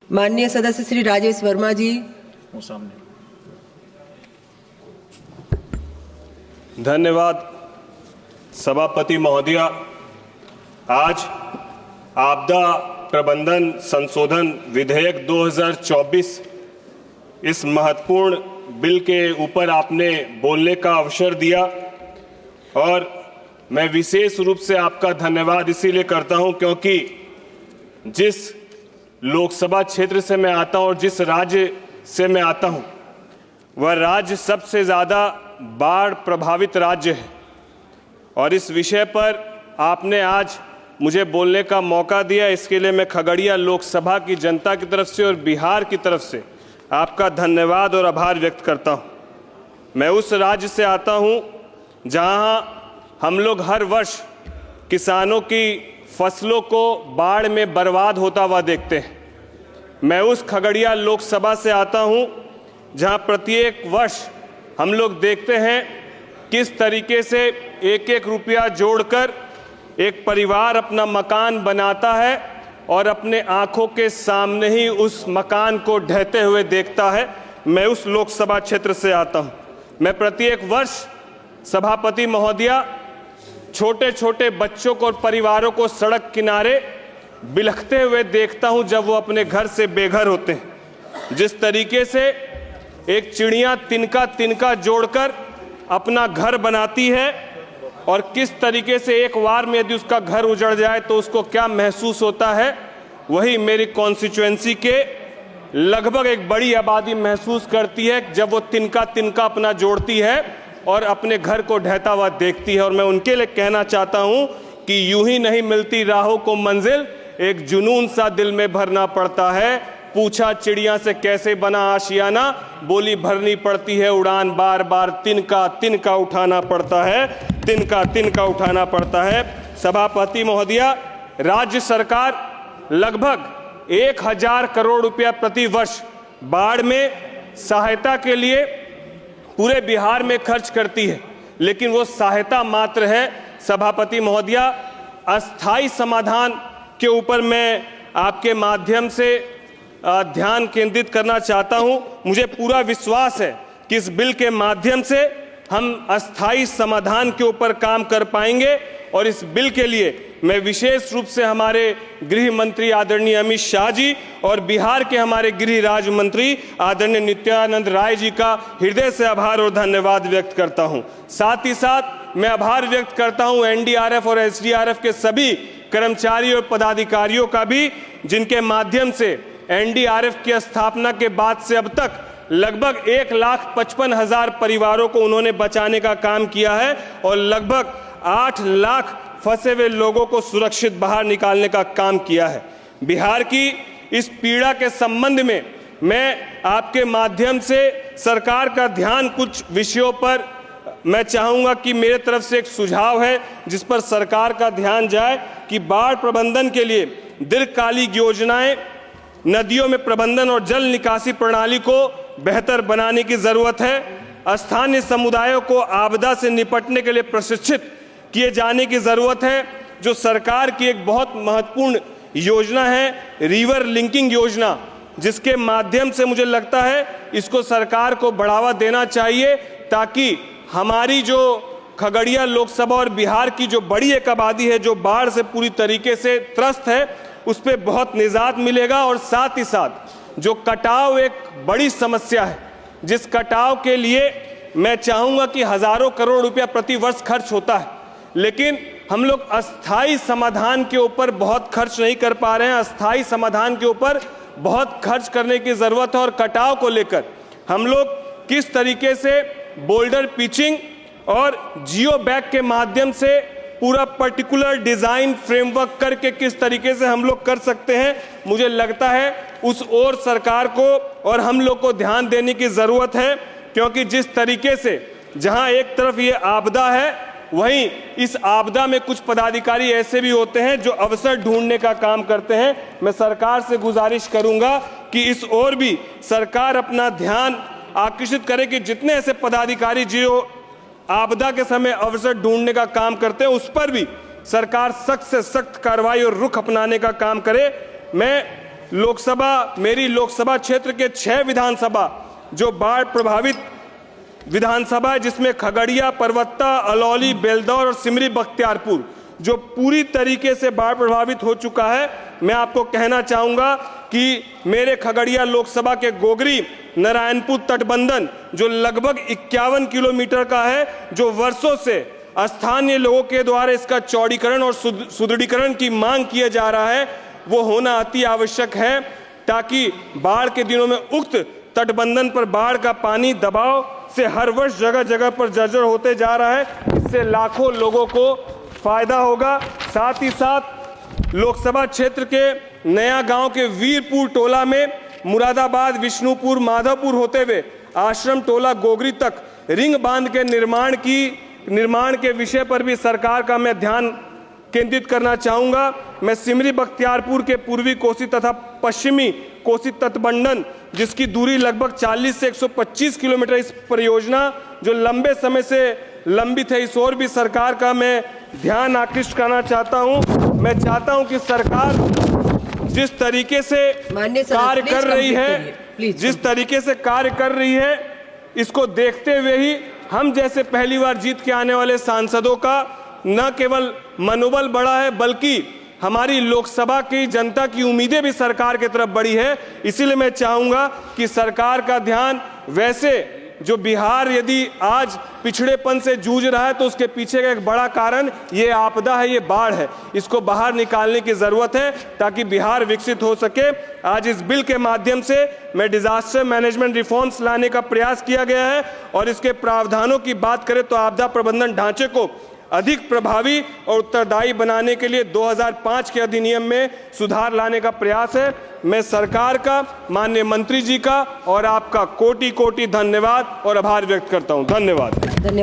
माननीय सदस्य श्री राजेश वर्मा जी। धन्यवाद सभापति महोदया। आज आपदा प्रबंधन संशोधन विधेयक 2024 इस महत्वपूर्ण बिल के ऊपर आपने बोलने का अवसर दिया और मैं विशेष रूप से आपका धन्यवाद इसीलिए करता हूं क्योंकि जिस लोकसभा क्षेत्र से मैं आता हूं और जिस राज्य से मैं आता हूं वह राज्य सबसे ज़्यादा बाढ़ प्रभावित राज्य है और इस विषय पर आपने आज मुझे बोलने का मौका दिया। इसके लिए मैं खगड़िया लोकसभा की जनता की तरफ से और बिहार की तरफ से आपका धन्यवाद और आभार व्यक्त करता हूं। मैं उस राज्य से आता हूं जहां हम लोग हर वर्ष किसानों की फसलों को बाढ़ में बर्बाद होता हुआ देखते हैं। मैं उस खगड़िया लोकसभा से आता हूं जहां प्रत्येक वर्ष हम लोग देखते हैं किस तरीके से एक एक रुपया जोड़कर एक परिवार अपना मकान बनाता है और अपने आंखों के सामने ही उस मकान को ढहते हुए देखता है। मैं उस लोकसभा क्षेत्र से आता हूं। मैं प्रत्येक वर्ष सभापति महोदया छोटे छोटे बच्चों को और परिवारों को सड़क किनारे बिलखते हुए देखता हूं जब वो अपने घर से बेघर होते हैं। जिस तरीके से एक चिड़िया तिनका तिनका जोड़कर अपना घर बनाती है और किस तरीके से एक बार में यदि उसका घर उजड़ जाए तो उसको क्या महसूस होता है, वही मेरी कॉन्स्टिट्यूएंसी के लगभग एक बड़ी आबादी महसूस करती है जब वो तिनका तिनका अपना जोड़ती है और अपने घर को ढहता हुआ देखती है। और मैं उनके लिए कहना चाहता हूं कि यूं ही नहीं मिलती राहों को मंजिल, एक जुनून सा दिल में भरना पड़ता है। पूछा चिड़िया से कैसे बना आशियाना, बोली भरनी पड़ती है उड़ान बार बार, तिनका तिनका उठाना पड़ता है, तिनका तिनका उठाना पड़ता है। सभापति महोदया, राज्य सरकार लगभग 1000 करोड़ रुपया प्रति वर्ष बाढ़ में सहायता के लिए पूरे बिहार में खर्च करती है, लेकिन वो सहायता मात्र है। सभापति महोदया, अस्थायी समाधान के ऊपर मैं आपके माध्यम से ध्यान केंद्रित करना चाहता हूं। मुझे पूरा विश्वास है कि इस बिल के माध्यम से हम अस्थायी समाधान के ऊपर काम कर पाएंगे और इस बिल के लिए मैं विशेष रूप से हमारे गृह मंत्री आदरणीय अमित शाह जी और बिहार के हमारे गृह राज्य मंत्री आदरणीय नित्यानंद राय जी का हृदय से आभार और धन्यवाद व्यक्त करता हूं। साथ ही साथ मैं आभार व्यक्त करता हूं एनडीआरएफ और एसडीआरएफ के सभी कर्मचारियों और पदाधिकारियों का भी, जिनके माध्यम से एनडीआरएफ की स्थापना के बाद से अब तक लगभग 1,55,000 परिवारों को उन्होंने बचाने का काम किया है और लगभग 8 लाख फंसे हुए लोगों को सुरक्षित बाहर निकालने का काम किया है। बिहार की इस पीड़ा के संबंध में मैं आपके माध्यम से सरकार का ध्यान कुछ विषयों पर मैं चाहूंगा कि मेरे तरफ से एक सुझाव है जिस पर सरकार का ध्यान जाए कि बाढ़ प्रबंधन के लिए दीर्घकालिक योजनाएं, नदियों में प्रबंधन और जल निकासी प्रणाली को बेहतर बनाने की जरूरत है। स्थानीय समुदायों को आपदा से निपटने के लिए प्रशिक्षित किए जाने की जरूरत है। जो सरकार की एक बहुत महत्वपूर्ण योजना है रिवर लिंकिंग योजना, जिसके माध्यम से मुझे लगता है इसको सरकार को बढ़ावा देना चाहिए ताकि हमारी जो खगड़िया लोकसभा और बिहार की जो बड़ी एक आबादी है जो बाढ़ से पूरी तरीके से त्रस्त है उस पर बहुत निजात मिलेगा। और साथ ही साथ जो कटाव एक बड़ी समस्या है, जिस कटाव के लिए मैं चाहूंगा कि हजारों करोड़ रुपया प्रति वर्ष खर्च होता है, लेकिन हम लोग अस्थायी समाधान के ऊपर बहुत खर्च नहीं कर पा रहे हैं। अस्थायी समाधान के ऊपर बहुत खर्च करने की जरूरत है और कटाव को लेकर हम लोग किस तरीके से बोल्डर पिचिंग और जियो बैग के माध्यम से पूरा पर्टिकुलर डिजाइन फ्रेमवर्क करके किस तरीके से हम लोग कर सकते हैं, मुझे लगता है उस ओर सरकार को और हम लोग को ध्यान देने की जरूरत है। क्योंकि जिस तरीके से जहां एक तरफ ये आपदा है, वहीं इस आपदा में कुछ पदाधिकारी ऐसे भी होते हैं जो अवसर ढूंढने का काम करते हैं। मैं सरकार से गुजारिश करूंगा कि इस ओर भी सरकार अपना ध्यान आकर्षित करे कि जितने ऐसे पदाधिकारी जो आपदा के समय अवसर ढूंढने का काम करते हैं उस पर भी सरकार सख्त से सख्त कार्रवाई और रुख अपनाने का काम करे। मैं मेरी लोकसभा क्षेत्र के 6 विधानसभा जो बाढ़ प्रभावित विधानसभा है, जिसमें खगड़िया, परवत्ता, अलौली, बेलदौर और सिमरी बख्तियारपुर जो पूरी तरीके से बाढ़ प्रभावित हो चुका है। मैं आपको कहना चाहूंगा कि मेरे खगड़िया लोकसभा के गोगरी नारायणपुर तटबंधन जो लगभग 51 किलोमीटर का है, जो वर्षों से स्थानीय लोगों के द्वारा इसका चौड़ीकरण और सुदृढ़ीकरण की मांग किया जा रहा है, वो होना अति आवश्यक है, ताकि बाढ़ के दिनों में उक्त तटबंधन पर बाढ़ का पानी दबाव से हर वर्ष जगह जगह पर जर्जर होते जा रहा है। इससे लाखों लोगों को फायदा होगा। साथ ही साथ लोकसभा क्षेत्र के नया गांव के वीरपुर टोला में मुरादाबाद, विष्णुपुर, माधवपुर होते हुए आश्रम टोला गोगरी तक रिंग बांध के निर्माण के विषय पर भी सरकार का मैं ध्यान केंद्रित करना चाहूंगा। मैं सिमरी बख्तियारपुर के पूर्वी कोसी तथा पश्चिमी कोसी तटबंधन जिसकी दूरी लगभग 40 से 125 किलोमीटर, इस परियोजना जो लंबे समय से लंबित है, इस ओर भी सरकार का मैं ध्यान आकृष्ट करना चाहता हूं। मैं चाहता हूं कि सरकार जिस तरीके से कार्य कर रही है, इसको देखते हुए ही हम जैसे पहली बार जीत के आने वाले सांसदों का न केवल मनोबल बढ़ा है, बल्कि हमारी लोकसभा की जनता की उम्मीदें भी सरकार की तरफ बढ़ी है। इसीलिए मैं चाहूंगा कि सरकार का ध्यान, वैसे जो बिहार यदि आज पिछड़ेपन से जूझ रहा है, तो उसके पीछे का एक बड़ा कारण ये आपदा है, ये बाढ़ है। इसको बाहर निकालने की जरूरत है ताकि बिहार विकसित हो सके। आज इस बिल के माध्यम से मैं डिजास्टर मैनेजमेंट रिफॉर्म्स लाने का प्रयास किया गया है, और इसके प्रावधानों की बात करें तो आपदा प्रबंधन ढांचे को अधिक प्रभावी और उत्तरदायी बनाने के लिए 2005 के अधिनियम में सुधार लाने का प्रयास है। मैं सरकार का, माननीय मंत्री जी का और आपका कोटि कोटि धन्यवाद और आभार व्यक्त करता हूं। धन्यवाद।